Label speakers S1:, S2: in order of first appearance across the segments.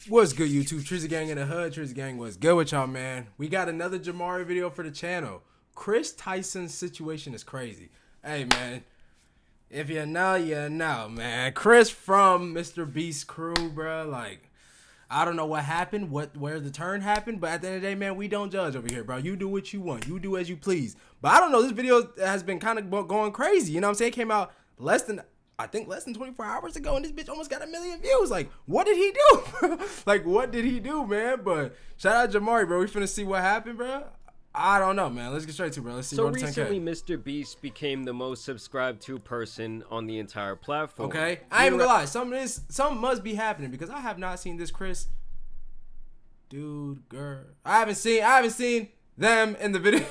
S1: What's good, YouTube? Trizzy Gang in the hood. Trizzy Gang, what's good with y'all, man? We got another Jamari video for the channel. Kris Tyson's situation is crazy. Hey, man, if you know, you know, man. Kris from Mr. Beast crew, bro. Like, I don't know what happened, where the turn happened, but at the end of the day, man, we don't judge over here, bro. You do what you want. You do as you please. But I don't know. This video has been kind of going crazy. You know what I'm saying? It came out I think less than 24 hours ago, and this bitch almost got 1 million views. Like, what did he do? Like, what did he do, man? But shout out Jamari, bro. We finna see what happened, bro. I don't know, man. Let's get straight to it, bro. Let's see.
S2: So recently, Mr. Beast became the most subscribed to person on the entire platform.
S1: Okay, I ain't even gonna lie. Something must be happening because I have not seen this Kris dude, girl. I haven't seen them in the video.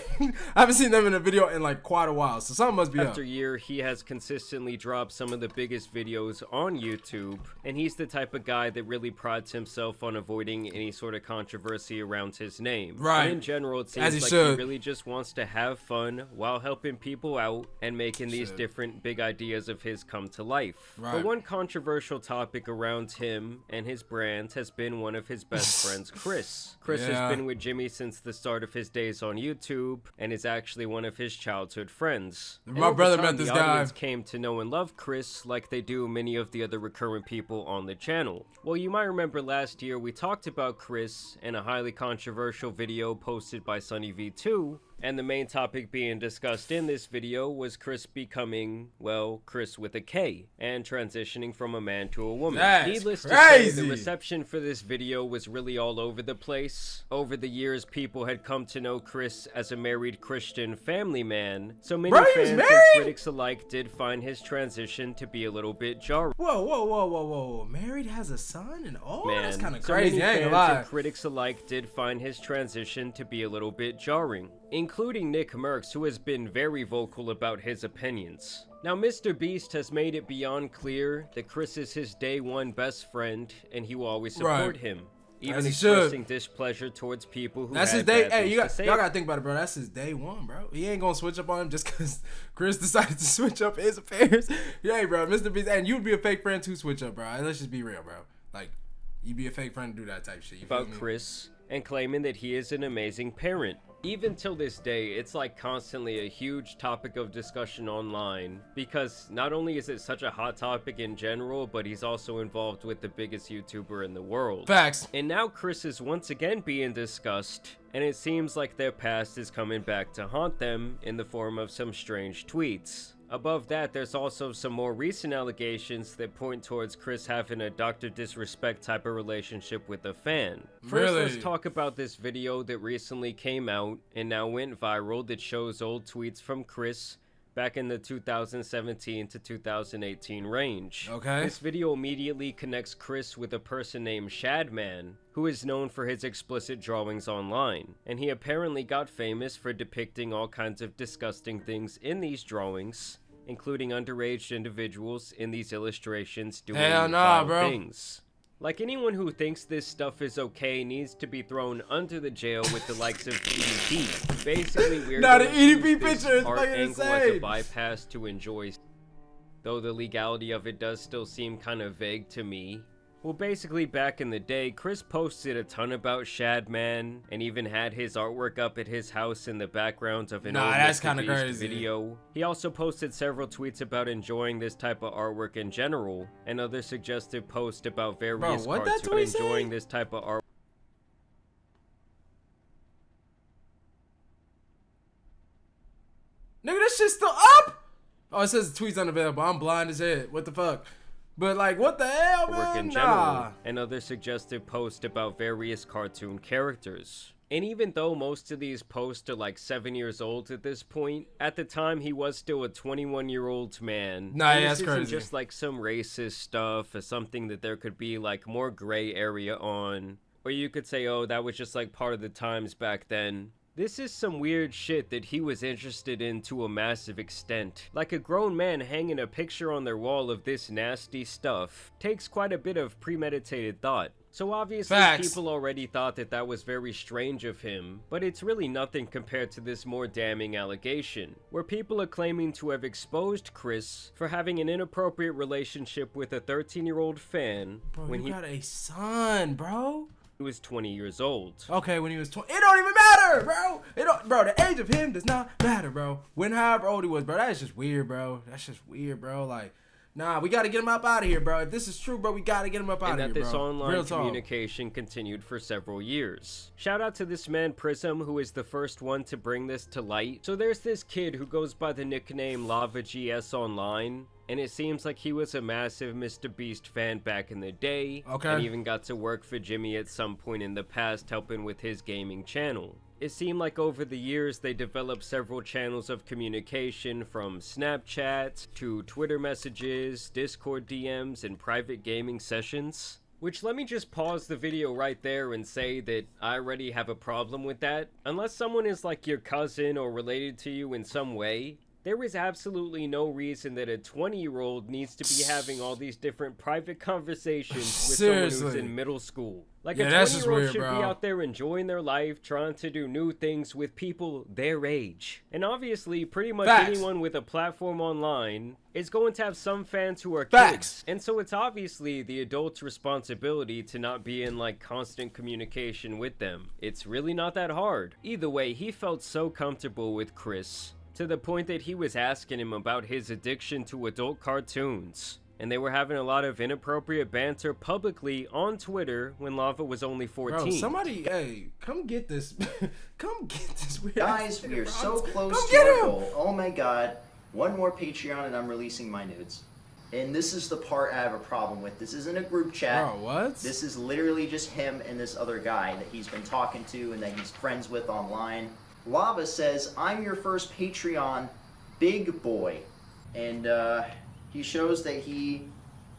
S1: I haven't seen them in a video in like quite a while, so something must be
S2: After year, he has consistently dropped some of the biggest videos on YouTube, and he's the type of guy that really prides himself on avoiding any sort of controversy around his name.
S1: Right.
S2: And in general, it seems like he really just wants to have fun while helping people out and making these different big ideas of his come to life.
S1: Right.
S2: But one controversial topic around him and his brand has been one of his best friends, Kris. Kris has been with Jimmy since the start of his days on YouTube and is actually one of his childhood friends.
S1: My brother met this guy.
S2: The audience came to know and love Kris like they do many of the other recurrent people on the channel. Well, you might remember last year we talked about Kris in a highly controversial video posted by Sunny V2, and the main topic being discussed in this video was Kris becoming, well, Kris with a K, and transitioning from a man to a woman. Needless to say, the reception for this video was really all over the place. Over the years, people had come to know Kris as a married Christian family man, so many fans and critics alike did find his transition to be a little bit jarring.
S1: Whoa. Married, has a son, and that's kind of crazy.
S2: So many fans and critics alike did find his transition to be a little bit jarring, including Nick Merckx, who has been very vocal about his opinions. Now, Mr. Beast has made it beyond clear that Kris is his day one best friend, and he will always support him, even expressing displeasure towards people who
S1: that's his day. Hey, y'all gotta think about it, bro. That's his day one, bro. He ain't gonna switch up on him just because Kris decided to switch up his affairs. Yeah, bro, Mr. Beast, and you'd be a fake friend to switch up, bro. Let's just be real, bro. Like, you'd be a fake friend to do that type shit.
S2: About Kris and claiming that he is an amazing parent. Even till this day, it's like constantly a huge topic of discussion online, because not only is it such a hot topic in general, but he's also involved with the biggest YouTuber in the world.
S1: Facts.
S2: And now Kris is once again being discussed, and it seems like their past is coming back to haunt them in the form of some strange tweets. Above that, there's also some more recent allegations that point towards Kris having a Dr. Disrespect type of relationship with a fan. First, let's talk about this video that recently came out and now went viral that shows old tweets from Kris back in the 2017 to 2018 range.
S1: Okay.
S2: This video immediately connects Kris with a person named Shadman, who is known for his explicit drawings online, and he apparently got famous for depicting all kinds of disgusting things in these drawings, including underage individuals in these illustrations doing vile things. Like, anyone who thinks this stuff is okay needs to be thrown under the jail with the likes of EDP. Basically, we're
S1: not an EDP picture. It's fucking
S2: insane. As a bypass to enjoy, though the legality of it does still seem kind of vague to me. Well, basically, back in the day, Kris posted a ton about Shadman, and even had his artwork up at his house in the background of an old Mr. Beast video. He also posted several tweets about enjoying this type of artwork in general, and other suggestive posts about various cartoons enjoying this type of art.
S1: Nigga, this shit's still up? Oh, it says the tweet's unavailable. I'm blind as hell. What the fuck? But like, what the hell, man?
S2: In general, and other suggestive posts about various cartoon characters. And even though most of these posts are like 7 years old at this point, at the time he was still a 21-year-old man.
S1: That's
S2: crazy. Isn't just like some racist stuff or something that there could be like more gray area on. Or you could say, oh, that was just like part of the times back then. This is some weird shit that he was interested in to a massive extent. Like a grown man hanging a picture on their wall of this nasty stuff takes quite a bit of premeditated thought. So obviously people already thought that that was very strange of him, but it's really nothing compared to this more damning allegation, where people are claiming to have exposed Kris for having an inappropriate relationship with a 13-year-old fan.
S1: Bro,
S2: when
S1: he got a son, bro.
S2: He was 20 years old.
S1: Okay, when he was 20, it don't even matter, bro. Bro, the age of him does not matter, bro. When however old he was, bro, that's just weird, bro. That's just weird, bro. Like, nah, we gotta get him up out of here, bro. If this is true, bro, we gotta get him up out of here,
S2: bro. And that this online
S1: Real
S2: communication continued for several years. Shout out to this man Prism, who is the first one to bring this to light. So there's this kid who goes by the nickname LavaGS online, and it seems like he was a massive Mr. Beast fan back in the day, and even got to work for Jimmy at some point in the past helping with his gaming channel. It seemed like over the years they developed several channels of communication, from Snapchat to Twitter messages, Discord DMs, and private gaming sessions. Which, let me just pause the video right there and say that I already have a problem with that. Unless someone is like your cousin or related to you in some way, there is absolutely no reason that a 20-year-old needs to be having all these different private conversations with someone who's in middle school. Like, a 20-year-old should be out there enjoying their life, trying to do new things with people their age. And obviously, pretty much anyone with a platform online is going to have some fans who are kids. And so it's obviously the adult's responsibility to not be in, like, constant communication with them. It's really not that hard. Either way, he felt so comfortable with Kris, to the point that he was asking him about his addiction to adult cartoons. And they were having a lot of inappropriate banter publicly on Twitter when Lava was only 14.
S1: Bro, somebody, hey, come get this. Come get this weird.
S3: Guys, we are so close to our goal. Oh my god. One more Patreon and I'm releasing my nudes. And this is the part I have a problem with. This isn't a group chat.
S1: Bro, what?
S3: This is literally just him and this other guy that he's been talking to and that he's friends with online. Lava says, "I'm your first Patreon, big boy." And he shows that he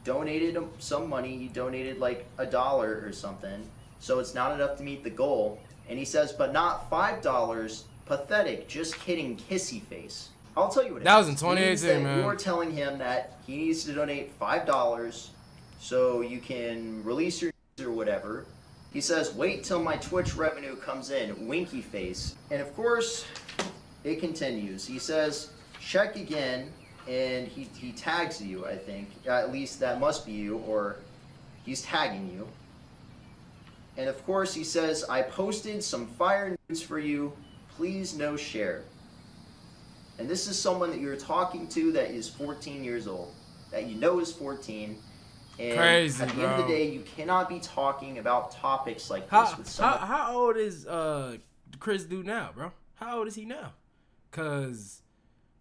S3: donated some money. He donated like $1 or something. So it's not enough to meet the goal. And he says, "But not $5. Pathetic. Just kidding. Kissy face." I'll tell you what it
S1: that was in 2018, man.
S3: You're telling him that he needs to donate $5 so you can release your or whatever. He says, "Wait till my Twitch revenue comes in, winky face." And of course, it continues. He says, "Check again," and he tags you, I think. At least that must be you, or he's tagging you. And of course, he says, "I posted some fire news for you. Please no share." And this is someone that you're talking to that is 14 years old, that you know is 14. And
S1: crazy,
S3: at the end of the day, you cannot be talking about topics like
S1: how,
S3: this with someone.
S1: How old is Kris dude now, bro? How old is he now? Cause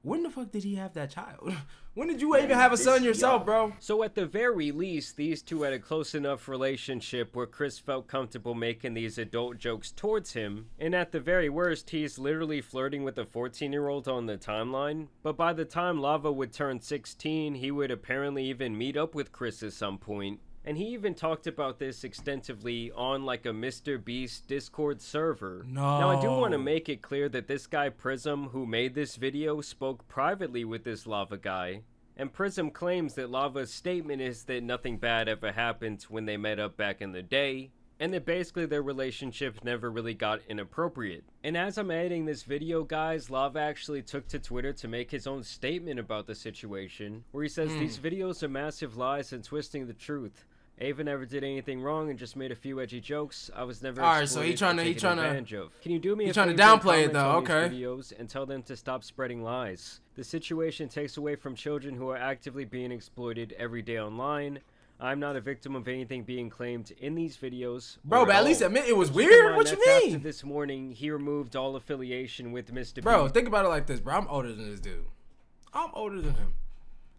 S1: when the fuck did he have that child? When did you even have a son yourself, bro?
S2: So at the very least, these two had a close enough relationship where Kris felt comfortable making these adult jokes towards him. And at the very worst, he's literally flirting with a 14-year-old on the timeline. But by the time Lava would turn 16, he would apparently even meet up with Kris at some point. And he even talked about this extensively on like a Mr. Beast Discord server.
S1: No.
S2: Now I do want to make it clear that this guy Prism, who made this video, spoke privately with this Lava guy. And Prism claims that Lava's statement is that nothing bad ever happened when they met up back in the day, and that basically their relationship never really got inappropriate. And as I'm editing this video, guys, Lava actually took to Twitter to make his own statement about the situation, where he says these videos are massive lies and twisting the truth. Ava never did anything wrong and just made a few edgy jokes. I was never
S1: so he trying to
S2: Can you do me a
S1: trying to
S2: favor and
S1: downplay it
S2: comment
S1: though,
S2: on these
S1: okay.
S2: videos and tell them to stop spreading lies. The situation takes away from children who are actively being exploited every day online. I'm not a victim of anything being claimed in these videos.
S1: Bro, but at least admit it was weird. What you mean?
S2: After this morning, he removed all affiliation with Mr.
S1: Bro,
S2: B.
S1: think about it like this, bro. I'm older than this dude. I'm older than him.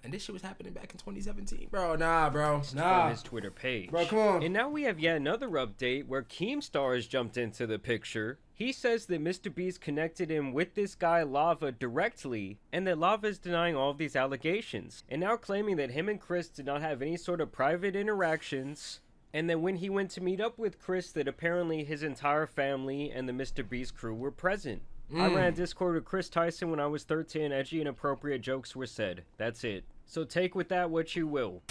S1: And this shit was happening back in 2017. Bro, nah, bro. Nah.
S2: On his Twitter page.
S1: Bro, come on.
S2: And now we have yet another update where Keemstar has jumped into the picture. He says that Mr. Beast connected him with this guy Lava directly, and that Lava is denying all of these allegations, and now claiming that him and Kris did not have any sort of private interactions, And then when he went to meet up with Kris, that apparently his entire family and the Mr. Beast crew were present. I ran a Discord with Kris Tyson when I was 13. Edgy and inappropriate jokes were said. That's it. So take with that what you will.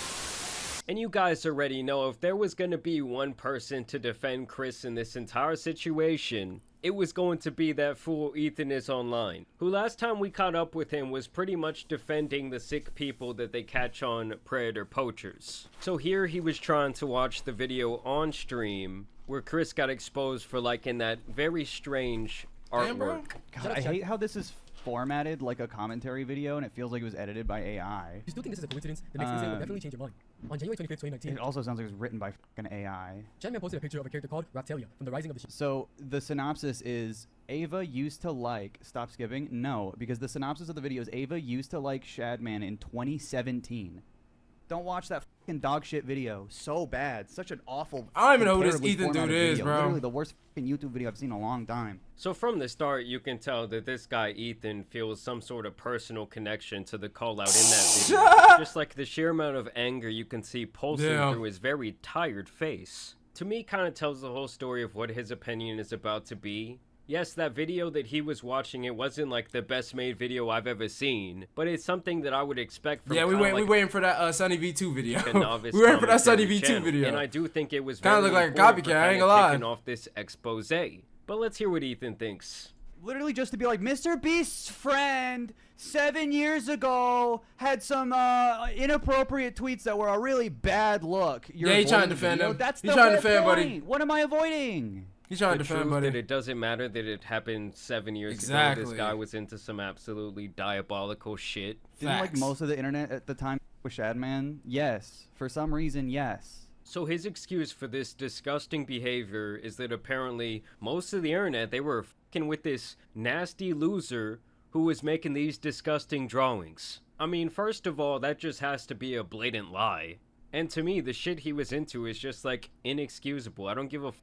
S2: And you guys already know, if there was going to be one person to defend Kris in this entire situation, it was going to be that fool Ethan is online, who last time we caught up with him was pretty much defending the sick people that they catch on predator poachers. So here he was trying to watch the video on stream where Kris got exposed for liking that very strange artwork.
S4: God, I hate how this is formatted like a commentary video and it feels like it was edited by AI.
S5: You still think this is a coincidence? The next incident will definitely change your mind. On January 25th, 2019,
S4: It also sounds like it was written by fucking AI.
S5: Chatman posted a picture of a character called Raptalia from the Rising of the
S4: So the synopsis is Ava used to like, stop skipping, no, because the synopsis of the video is Ava used to like Shadman in 2017. Don't watch that fucking dog shit video. So bad. Such an awful.
S1: I don't even know who this
S4: terribly
S1: Ethan dude
S4: formatted
S1: is,
S4: video.
S1: bro.
S4: Literally the worst fucking YouTube video I've seen in a long time.
S2: So from the start, you can tell that this guy Ethan feels some sort of personal connection to the call out in that video. Just like the sheer amount of anger you can see pulsing through his very tired face. To me, kind of tells the whole story of what his opinion is about to be. Yes, that video that he was watching, it wasn't like the best made video I've ever seen, but it's something that I would expect from
S1: we waiting for that Sunny V2 video.
S2: Novice
S1: we waiting for that Sunny
S2: commentary
S1: V2
S2: channel.
S1: video.
S2: And I do think it was
S1: Kinda
S2: very
S1: look like a
S2: important for
S1: copycat, I ain't
S2: kinda
S1: gonna lie.
S2: kicking off this expose. But let's hear what Ethan thinks.
S4: Literally just to be like, Mr. Beast's friend 7 years ago had some inappropriate tweets that were a really bad look. You're
S1: Yeah, he trying to
S4: avoiding the
S1: defend
S4: video.
S1: him.
S4: That's
S1: He
S4: the
S1: trying to
S4: whole
S1: defend, buddy.
S4: point. What am I avoiding?
S1: He's trying
S2: The
S1: to defend,
S2: truth
S1: buddy.
S2: that it doesn't matter that it happened 7 years ago.
S1: Exactly.
S2: This guy was into some absolutely diabolical shit.
S4: Didn't like
S1: Facts.
S4: most of the internet at the time with Shadman? Yes. For some reason, yes.
S2: So his excuse for this disgusting behavior is that apparently most of the internet, they were fucking with this nasty loser who was making these disgusting drawings. I mean, first of all, that just has to be a blatant lie. And to me, the shit he was into is just like inexcusable. I don't give a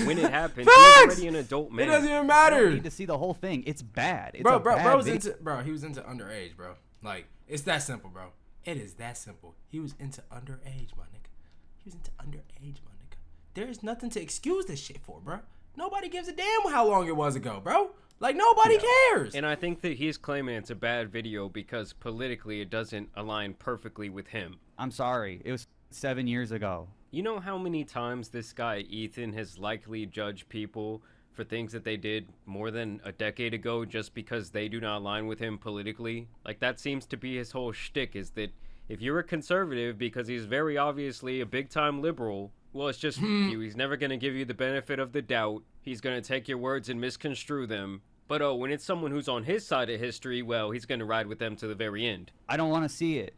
S2: when it happened. He was already an adult man.
S1: It doesn't even
S4: I don't
S1: matter.
S4: need to see the whole thing. It's bad. It's
S1: Bro,
S4: a bad
S1: bro was
S4: video.
S1: into, bro, he was into underage, bro. Like, it's that simple, bro. It is that simple. He was into underage, my nigga. He was into underage, my nigga. There is nothing to excuse this shit for, bro. Nobody gives a damn how long it was ago, bro. Like, nobody cares.
S2: And I think that he's claiming it's a bad video because politically it doesn't align perfectly with him.
S4: I'm sorry. It was 7 years ago.
S2: You know how many times this guy Ethan has likely judged people for things that they did more than a decade ago just because they do not align with him politically? Like, that seems to be his whole shtick, is that if you're a conservative, because he's very obviously a big-time liberal, well, it's just you. He's never going to give you the benefit of the doubt. He's going to take your words and misconstrue them. But oh, when it's someone who's on his side of history, well, he's going to ride with them to the very end.
S4: I don't want to see it.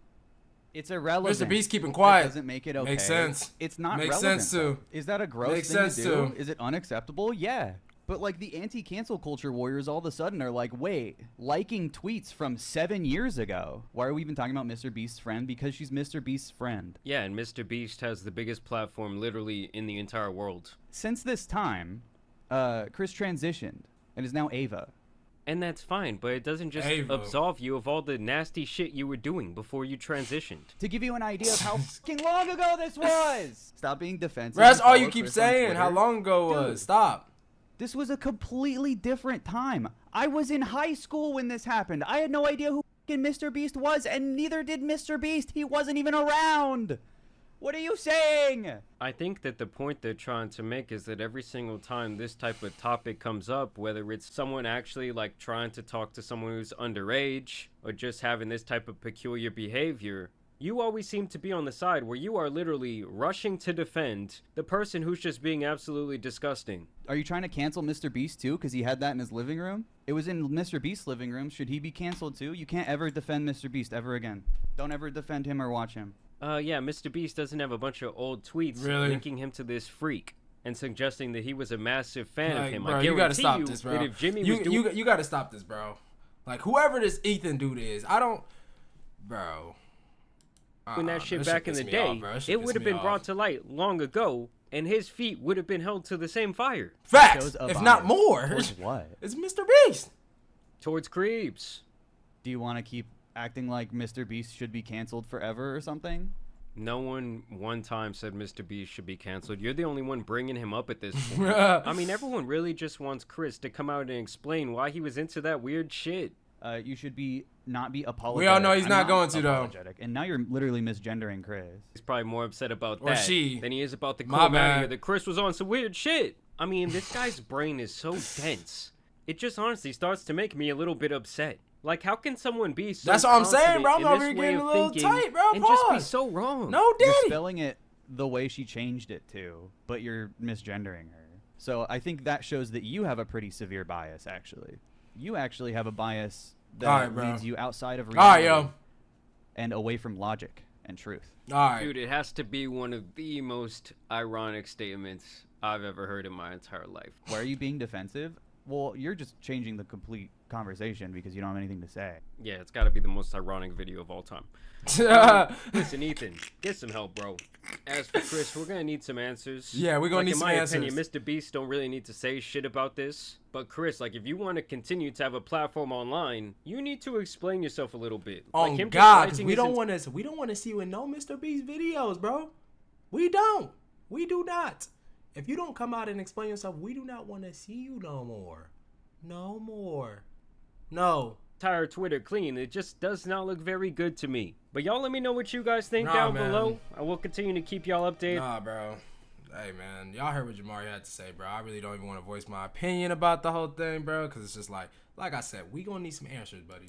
S4: It's irrelevant.
S1: Mr. Beast keeping quiet.
S4: That doesn't make it okay.
S1: Makes sense.
S4: It's not
S1: Makes
S4: relevant.
S1: sense, too.
S4: Is that a gross
S1: Makes
S4: thing
S1: sense,
S4: to do?
S1: too.
S4: Is it unacceptable? Yeah. But like the anti-cancel culture warriors all of a sudden are like, wait, liking tweets from 7 years ago. Why are we even talking about Mr. Beast's friend? Because she's Mr. Beast's friend.
S2: Yeah, and Mr. Beast has the biggest platform literally in the entire world.
S4: Since this time, Kris transitioned and is now Ava.
S2: And that's fine, but it doesn't just
S1: Ava.
S2: absolve you of all the nasty shit you were doing before you transitioned.
S4: To give you an idea of how fucking long ago this was. Stop being defensive.
S1: Bro, that's
S4: and
S1: all you
S4: follow
S1: keep
S4: Kris on
S1: saying. How
S4: Twitter.
S1: long ago was?
S4: Dude.
S1: Stop.
S4: This was a completely different time. I was in high school when this happened. I had no idea who fucking Mr. Beast was, and neither did Mr. Beast. He wasn't even around. What are you saying?
S2: I think that the point they're trying to make is that every single time this type of topic comes up, whether it's someone actually like trying to talk to someone who's underage or just having this type of peculiar behavior, you always seem to be on the side where you are literally rushing to defend the person who's just being absolutely disgusting.
S4: Are you trying to cancel Mr. Beast too? Because he had that in his living room? It was in Mr. Beast's living room. Should he be canceled too? You can't ever defend Mr. Beast ever again. Don't ever defend him or watch him.
S2: Yeah, Mr. Beast doesn't have a bunch of old tweets
S1: Really?
S2: linking him to this freak and suggesting that he was a massive fan of
S1: Like,
S2: him.
S1: bro,
S2: I
S1: you gotta
S2: guarantee
S1: stop
S2: you
S1: this, bro.
S2: that if Jimmy was doing...
S1: You gotta stop this, bro. Like, whoever this Ethan dude is, I don't... Bro.
S2: When that shit back in the
S1: piss me
S2: day,
S1: off, bro. That shit
S2: it
S1: piss
S2: would have
S1: me
S2: been brought
S1: off.
S2: to light long ago, and his feet would have been held to the same fire.
S1: Facts,
S4: Shows a
S1: if not
S4: bias.
S1: more.
S4: Towards what?
S1: It's Mr. Beast.
S2: Towards creeps.
S4: Do you want to keep acting like Mr. Beast should be canceled forever or something?
S2: No one time said Mr. Beast should be canceled. You're the only one bringing him up at this point. I mean, everyone really just wants Kris to come out and explain why he was into that weird shit.
S4: You should not be apologetic.
S1: We all know he's
S4: I'm
S1: not going to, though.
S4: apologetic. And now you're literally misgendering Kris.
S2: He's probably more upset about
S1: Or
S2: that
S1: she.
S2: than he is about the
S1: My
S2: cool
S1: bad.
S2: matter that Kris was on some weird shit. I mean, this guy's brain is so dense. It just honestly starts to make me a little bit upset. Like, how can someone be so
S1: That's what I'm saying, bro. I'm
S2: confident
S1: over
S2: in
S1: here
S2: this way
S1: getting
S2: of
S1: a little
S2: thinking
S1: tight, bro.
S2: and just be
S1: Pause.
S2: so wrong?
S1: No,
S4: You're
S1: daddy.
S4: spelling it the way she changed it to, but you're misgendering her. So I think that shows that you have a pretty severe bias, actually. You actually have a bias that
S1: All right, bro.
S4: leads you outside of
S1: All right,
S4: reality
S1: yo.
S4: and away from logic and truth.
S1: All right.
S2: Dude, it has to be one of the most ironic statements I've ever heard in my entire life.
S4: Why are you being defensive? Well, you're just changing the complete conversation because you don't have anything to say.
S2: Yeah, it's got to be the most ironic video of all time. Listen, Ethan, get some help, bro. As for Kris, we're gonna need some answers.
S1: Yeah, we're gonna need some answers.
S2: In my opinion, Mr. Beast don't really need to say shit about this. But Kris, like, if you want to continue to have a platform online, you need to explain yourself a little bit.
S1: Oh
S2: Like, him just
S1: God, 'cause
S2: liking
S1: we
S2: his
S1: don't want to see you in no Mr. Beast videos, bro. We don't. We do not. If you don't come out and explain yourself, we do not want to see you no more. No more. No.
S2: entire Twitter clean. It just does not look very good to me. But y'all let me know what you guys think
S1: Nah,
S2: down
S1: man.
S2: below. I will continue to keep y'all updated.
S1: Nah, bro. Hey, man. Y'all heard what Jamari had to say, bro. I really don't even want to voice my opinion about the whole thing, bro, because it's just like I said, we going to need some answers, buddy.